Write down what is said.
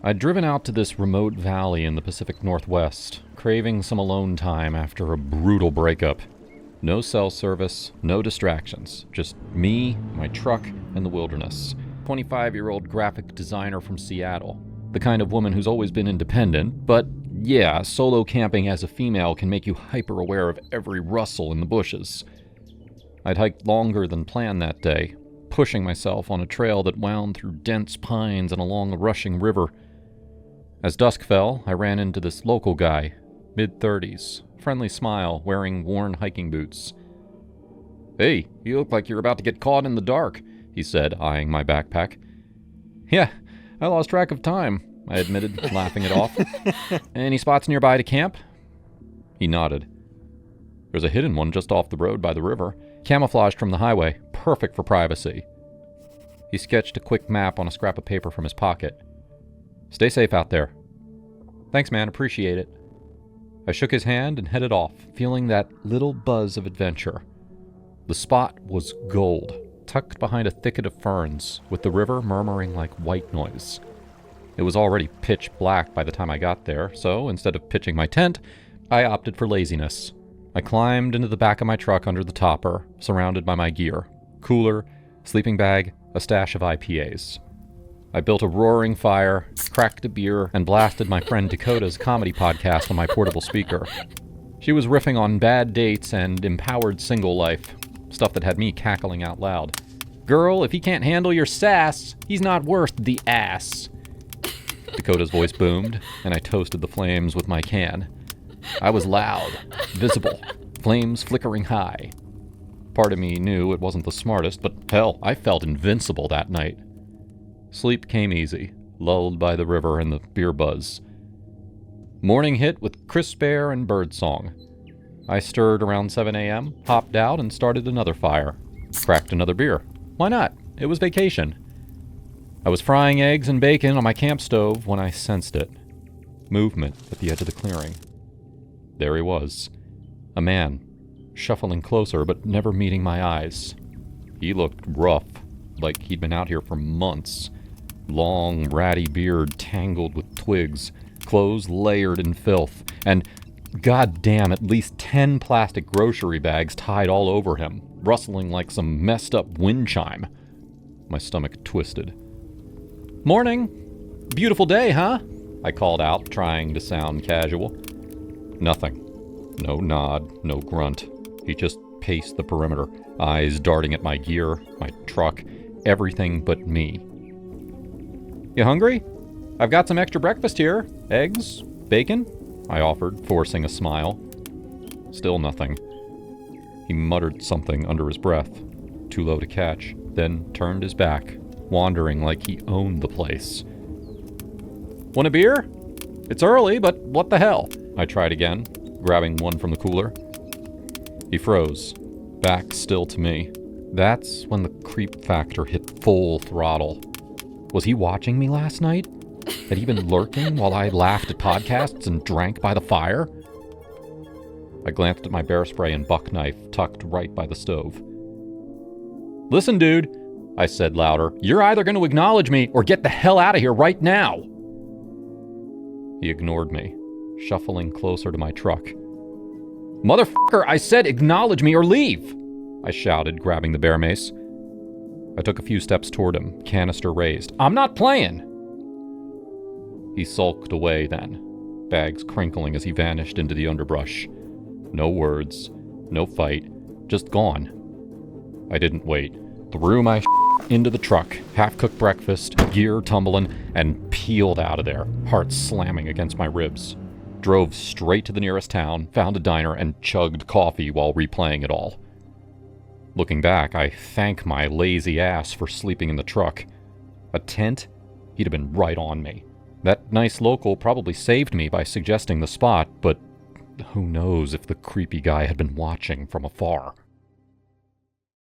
I'd driven out to this remote valley in the Pacific Northwest, craving some alone time after a brutal breakup. No cell service, no distractions, just me, my truck, and the wilderness. 25-year-old graphic designer from Seattle. The kind of woman who's always been independent, but yeah, solo camping as a female can make you hyper-aware of every rustle in the bushes. I'd hiked longer than planned that day, pushing myself on a trail that wound through dense pines and along a rushing river. As dusk fell, I ran into this local guy, mid-30s, friendly smile, wearing worn hiking boots. "Hey, you look like you're about to get caught in the dark," he said, eyeing my backpack. "Yeah, I lost track of time," I admitted, laughing it off. "Any spots nearby to camp?" He nodded. "There's a hidden one just off the road by the river, camouflaged from the highway, perfect for privacy." He sketched a quick map on a scrap of paper from his pocket. "Stay safe out there." "Thanks, man, appreciate it." I shook his hand and headed off, feeling that little buzz of adventure. The spot was gold, tucked behind a thicket of ferns, with the river murmuring like white noise. It was already pitch black by the time I got there, so instead of pitching my tent, I opted for laziness. I climbed into the back of my truck under the topper, surrounded by my gear: cooler, sleeping bag, a stash of IPAs. I built a roaring fire, cracked a beer, and blasted my friend Dakota's comedy podcast on my portable speaker. She was riffing on bad dates and empowered single life, stuff that had me cackling out loud. "Girl, if he can't handle your sass, he's not worth the ass." Dakota's voice boomed, and I toasted the flames with my can. I was loud, visible, flames flickering high. Part of me knew it wasn't the smartest, but hell, I felt invincible that night. Sleep came easy, lulled by the river and the beer buzz. Morning hit with crisp air and birdsong. I stirred around 7 a.m., hopped out, and started another fire. Cracked another beer. Why not? It was vacation. I was frying eggs and bacon on my camp stove when I sensed it. Movement at the edge of the clearing. There he was. A man, shuffling closer but never meeting my eyes. He looked rough, like he'd been out here for months. Long, ratty beard tangled with twigs, clothes layered in filth, and goddamn, at least 10 plastic grocery bags tied all over him, rustling like some messed up wind chime. My stomach twisted. "Morning! Beautiful day, huh?" I called out, trying to sound casual. Nothing. No nod, no grunt. He just paced the perimeter, eyes darting at my gear, my truck, everything but me. "You hungry? I've got some extra breakfast here. Eggs? Bacon?" I offered, forcing a smile. Still nothing. He muttered something under his breath, too low to catch, then turned his back, wandering like he owned the place. "Want a beer? It's early, but what the hell?" I tried again, grabbing one from the cooler. He froze, back still to me. That's when the creep factor hit full throttle. Was he watching me last night? Had he been lurking while I laughed at podcasts and drank by the fire? I glanced at my bear spray and buck knife tucked right by the stove. "Listen, dude," I said louder, "you're either going to acknowledge me or get the hell out of here right now." He ignored me, shuffling closer to my truck. "Motherfucker, I said acknowledge me or leave!" I shouted, grabbing the bear mace. I took a few steps toward him, canister raised. "I'm not playing!" He sulked away then, bags crinkling as he vanished into the underbrush. No words, no fight, just gone. I didn't wait. Threw my into the truck, half-cooked breakfast, gear tumbling, and peeled out of there, heart slamming against my ribs. Drove straight to the nearest town, found a diner, and chugged coffee while replaying it all. Looking back, I thank my lazy ass for sleeping in the truck. A tent? He'd have been right on me. That nice local probably saved me by suggesting the spot, but who knows if the creepy guy had been watching from afar.